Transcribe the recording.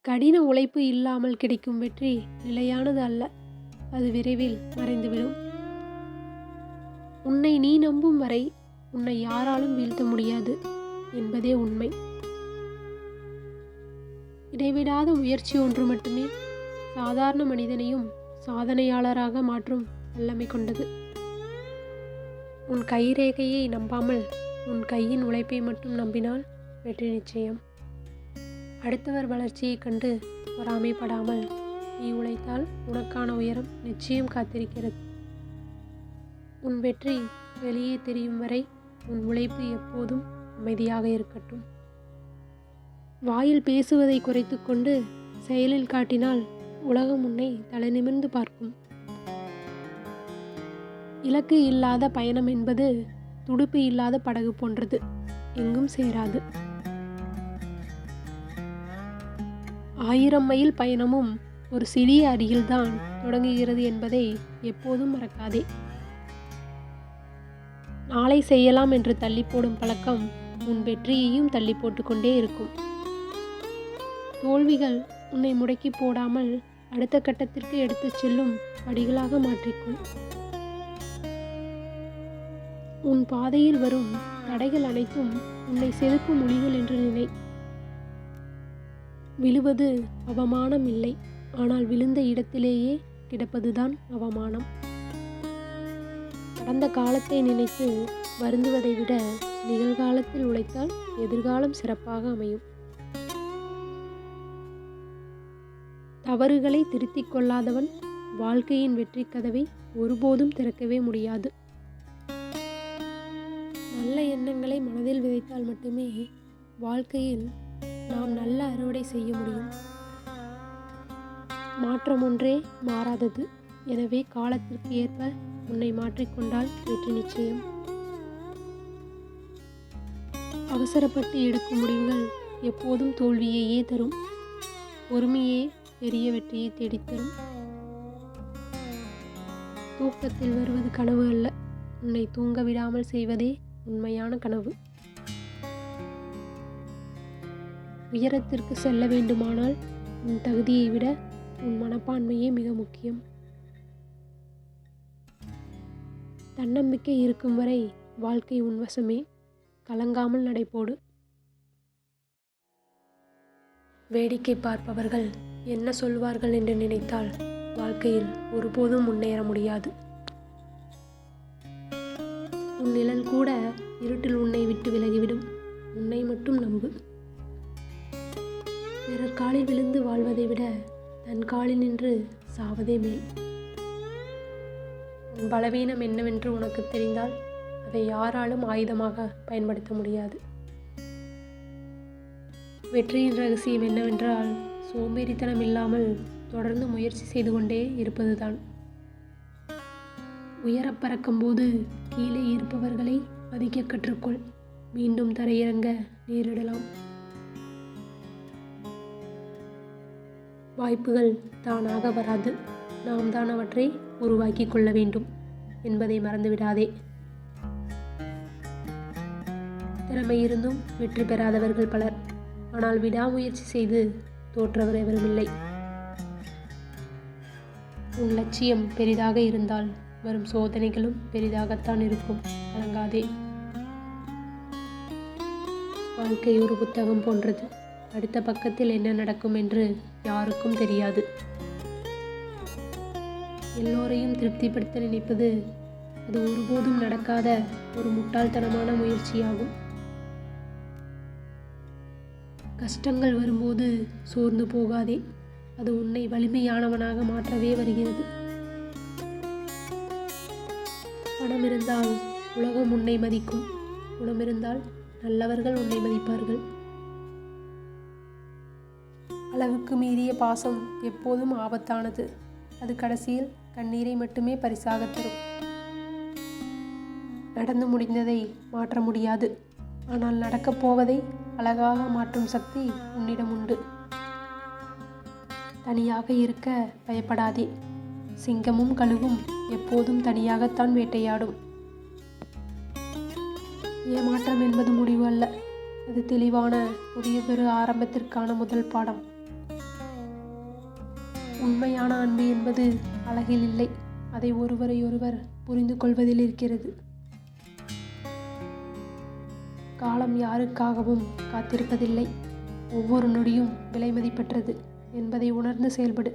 கடின உழைப்பு இல்லாமல் கிடைக்கும் வெற்றி நிலையானது அல்ல. அது விரைவில் மறைந்துவிடும். உன்னை நீ நம்பும் வரை உன்னை யாராலும் வீழ்த்த முடியாது என்பதே உண்மை. இடைவிடாத முயற்சி ஒன்று மட்டுமே சாதாரண மனிதனையும் சாதனையாளராக மாற்றும் வல்லமை கொண்டது. உன் கைரேகையை நம்பாமல் உன் கையின் உழைப்பை மட்டும் நம்பினால் வெற்றி நிச்சயம். அடுத்தவர் வளர்ச்சியைக் கண்டு பொறாமைப்படாமல் நீ உழைத்தால் உனக்கான உயரம் நிச்சயம் காத்திருக்கிறது. உன் வெற்றி வெளியே தெரியும் வரை உன் உழைப்பு எப்போதும் அமைதியாக இருக்கட்டும். வாயில் பேசுவதை குறைத்து கொண்டு செயலில் காட்டினால் உலகம் உன்னை தலைநிமிர்ந்து பார்க்கும். இலக்கு இல்லாத பயணம் என்பது துடுப்பு இல்லாத படகு போன்றது, எங்கும் சேராது. 1000 மைல் பயணமும் ஒரு சிறிய அடியில்தான் தொடங்குகிறது என்பதை எப்போதும் மறக்காதே. நாளை செய்யலாம் என்று தள்ளி போடும் பழக்கம் உன் வெற்றியையும் தள்ளி போட்டுக்கொண்டே இருக்கும். தோல்விகள் உன்னை முடக்கி போடாமல் அடுத்த கட்டத்திற்கு எடுத்துச் செல்லும் படிகளாக மாற்றிக்கொள். உன் பாதையில் வரும் தடைகள் அனைத்தும் உன்னை செதுக்கும் ஒளிகள் என்று நினை. விழுவது அவமானம் இல்லை, ஆனால் விழுந்த இடத்திலேயே கிடப்பதுதான் அவமானம். கடந்த காலத்தை நினைத்து வருந்துவதை விட நிகழ்காலத்தில் உழைத்தால் எதிர்காலம் சிறப்பாக அமையும். தவறுகளை திருத்திக் கொள்ளாதவன் வாழ்க்கையின் வெற்றி கதவை ஒருபோதும் திறக்கவே முடியாது. நல்ல எண்ணங்களை மனதில் விதைத்தால் மட்டுமே வாழ்க்கையில் நாம் நல்ல அறுவடை செய்ய முடியும். மாற்றம் ஒன்றே மாறாதது. எனவே காலத்திற்கு ஏற்ப உன்னை மாற்றிக்கொண்டால் வெற்றி நிச்சயம். அவசரப்பட்டு எடுக்கும் முடிவுகள் எப்போதும் தோல்வியையே தரும். பொறுமையே பெரிய வெற்றியை தேடித்தரும். தூக்கத்தில் வருவது கனவு அல்ல, உன்னை தூங்க விடாமல் செய்வதே உண்மையான கனவு. உயரத்திற்கு செல்ல வேண்டுமானால் உன் தகுதியை விட உன் மனப்பான்மையே மிக முக்கியம். தன்னம்பிக்கை இருக்கும் வரை வாழ்க்கை உன் வசமே. கலங்காமல் நடைபோடு. வேடிக்கை பார்ப்பவர்கள் என்ன சொல்வார்கள் என்று நினைத்தால் வாழ்க்கையில் ஒருபோதும் முன்னேற முடியாது. உன் நிழல் கூட இருட்டில் உன்னை விட்டு விலகிவிடும். உன்னை மட்டும் நம்பு. பிறர் காலில் விழுந்து வாழ்வதை விட தன் காலில் நின்று சாவதே மேல். உன் பலவீனம் என்னவென்று உனக்கு தெரிந்தால் அதை யாராலும் ஆயுதமாக பயன்படுத்த முடியாது. வெற்றியின் ரகசியம் என்னவென்றால் சோம்பேறித்தனம் இல்லாமல் தொடர்ந்து முயற்சி செய்து கொண்டே இருப்பதுதான். உயரப் பறக்கும்போது கீழே இருப்பவர்களை மதிக்க கற்றுக்கொள். மீண்டும் தரையிறங்க நேரிடலாம். வாய்ப்புகள் தானாக வராது, நாம் தான் அவற்றை உருவாக்கி கொள்ள வேண்டும் என்பதை மறந்துவிடாதே. திறமை இருந்தும் வெற்றி பெறாதவர்கள் பலர். ஆனால் விடாமுயற்சி செய்து தோற்றவர் எவரும் இல்லை. உன் லட்சியம் பெரிதாக இருந்தால் வரும் சோதனைகளும் பெரிதாகத்தான் இருக்கும். கலங்காதே. வாழ்க்கை ஒரு புத்தகம் போன்றது. அடுத்த பக்கத்தில் என்ன நடக்கும் என்று யாருக்கும் தெரியாது. எல்லோரையும் திருப்திப்படுத்த நினைப்பது அது ஒருபோதும் நடக்காத ஒரு முட்டாள்தனமான முயற்சியாகும். கஷ்டங்கள் வரும்போது சோர்ந்து போகாதே. அது உன்னை வலிமையானவனாக மாற்றவே வருகிறது. பணம் இருந்தால் உலகம் உன்னை மதிக்கும். குணம் இருந்தால் நல்லவர்கள் உன்னை மதிப்பார்கள். அளவுக்கு மீறிய பாசம் எப்போதும் ஆபத்தானது. அது கடைசியில் கண்ணீரை மட்டுமே பரிசாக தரும். நடந்து முடிந்ததை மாற்ற முடியாது, ஆனால் நடக்கப் போவதை அழகாக மாற்றும் சக்தி உன்னிடம் உண்டு. தனியாக இருக்க பயப்படாதே. சிங்கமும் கழுகும் எப்போதும் தனியாகத்தான் வேட்டையாடும். ஏமாற்றம் என்பது முடிவு அல்ல, அது தெளிவான புதியதொரு ஆரம்பத்திற்கான முதல் பாடம். உண்மையான அன்பு என்பது அழகில் இல்லை, அதை ஒருவரையொருவர் புரிந்து கொள்வதில் இருக்கிறது. காலம் யாருக்காகவும் காத்திருப்பதில்லை. ஒவ்வொரு நொடியும் விலைமதிப்பற்றது என்பதை உணர்ந்து செயல்படு.